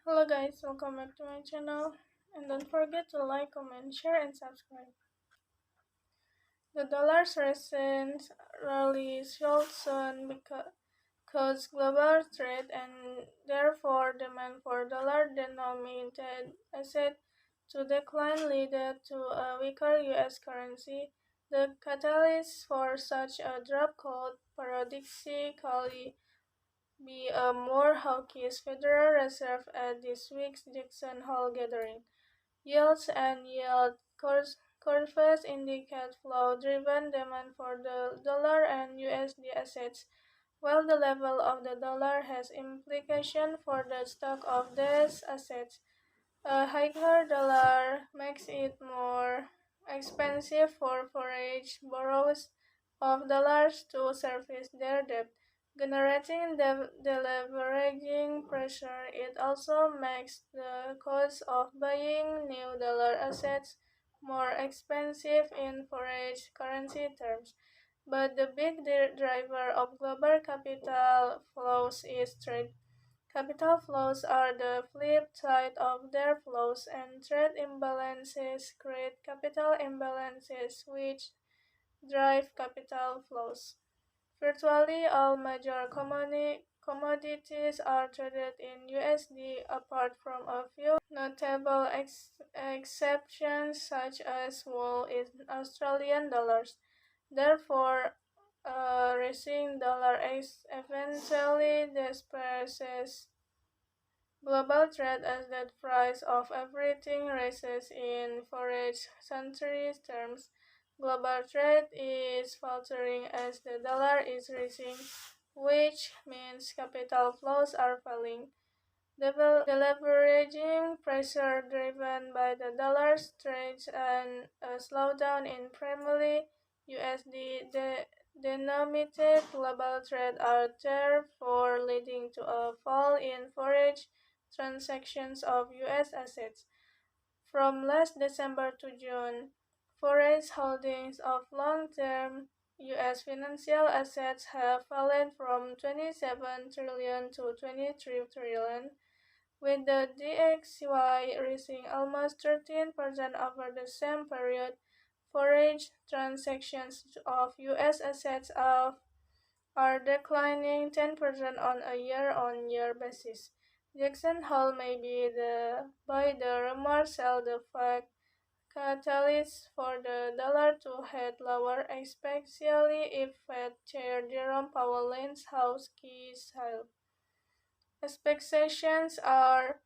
Hello guys, welcome back to my channel and don't forget to like, comment, share and subscribe. The dollar's recent rally showed soon because global trade and therefore demand for dollar-denominated assets to decline led to a weaker US currency. The catalyst for such a drop could paradoxically be a more hawkish Federal Reserve at this week's Jackson Hole gathering. Yields and yield curves indicate flow-driven demand for the dollar and USD assets, while the level of the dollar has implications for the stock of these assets. A higher dollar makes it more expensive for foreign borrowers of dollars to service their debt, generating deleveraging pressure. It also makes the cost of buying new dollar assets more expensive in foreign currency terms. But the big driver of global capital flows is trade. Capital flows are the flip side of their flows, and trade imbalances create capital imbalances, which drive capital flows. Virtually all major commodities are traded in USD, apart from a few notable exceptions, such as wool in Australian dollars. Therefore, a rising dollar eventually disperses global trade as the price of everything rises in foreign centuries terms. Global trade is faltering as the dollar is rising, which means capital flows are falling. Deleveraging pressure driven by the dollar's strength and a slowdown in primarily USD denominated global trade are therefore leading to a fall in foreign transactions of US assets. From last December to June, foreign holdings of long-term US financial assets have fallen from 27 trillion to 23 trillion, with the DXY rising almost 13% over the same period. Foreign transactions of US assets are declining 10% on a year-on-year basis. Jackson Hole may be by the rumor sell the fact catalyst for the dollar to head lower, especially if Fed Chair Jerome Powell leans hawkish. Expectations are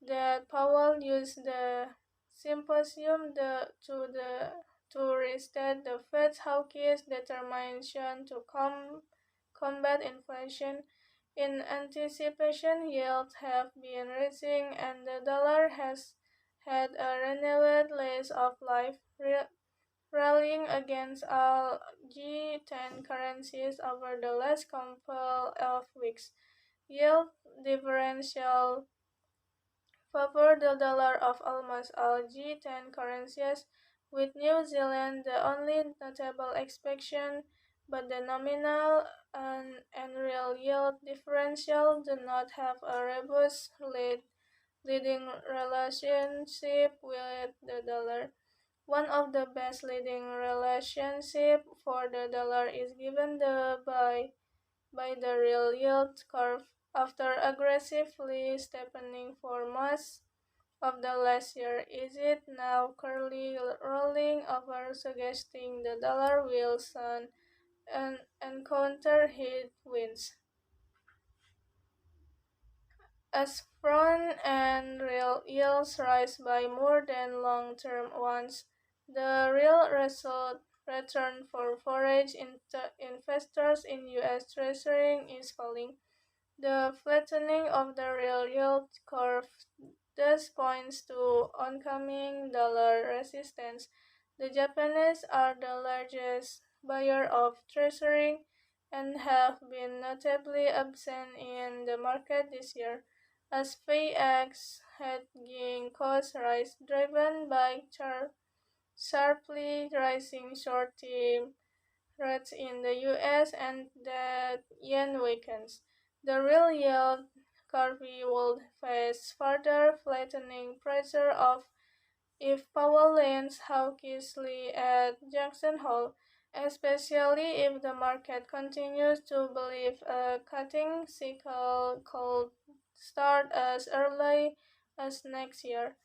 that Powell used the symposium to restate the Fed's hawkish determination to combat inflation. In anticipation, yields have been rising and the dollar has had a renewed lease of life, rallying against all G10 currencies over the last couple of weeks. Yield differential favor the dollar of almost all G10 currencies, with New Zealand the only notable exception, but the nominal and real yield differential do not have a robust leading relationship with the dollar. One of the best leading relationship for the dollar is given by the real yield curve after aggressively steepening for most of the last year. Is it now currently rolling over, suggesting the dollar will soon encounter headwinds? As front and real yields rise by more than long-term ones, the real result return for foreign investors in U.S. Treasury is falling. The flattening of the real yield curve thus points to oncoming dollar resistance. The Japanese are the largest buyer of treasury and have been notably absent in the market this year, as FX hedging costs rise, driven by sharply rising short-term rates in the US and that yen weakens. The real yield curve would face further flattening pressure of if Powell leans hawkishly at Jackson Hole, especially if the market continues to believe a cutting cycle could start as early as next year.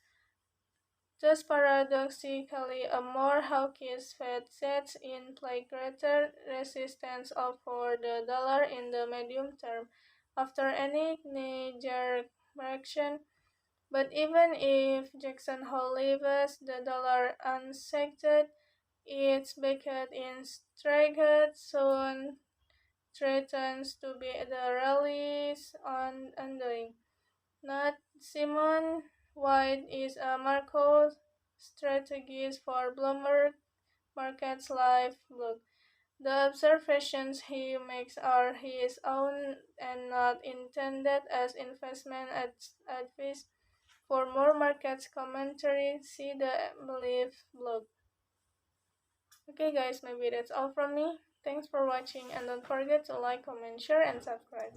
Just paradoxically, a more hawkish Fed sets in play greater resistance for the dollar in the medium term after any knee-jerk reaction. But even if Jackson Hole leaves the dollar unsected, its backed in strike soon threatens to be the rally's undoing. Not Simon White is a macro strategist for Bloomberg Markets Live blog. The observations he makes are his own and not intended as investment advice. For more markets commentary, see the Believe blog. Okay guys, maybe that's all from me. Thanks for watching and don't forget to like, comment, share, and subscribe.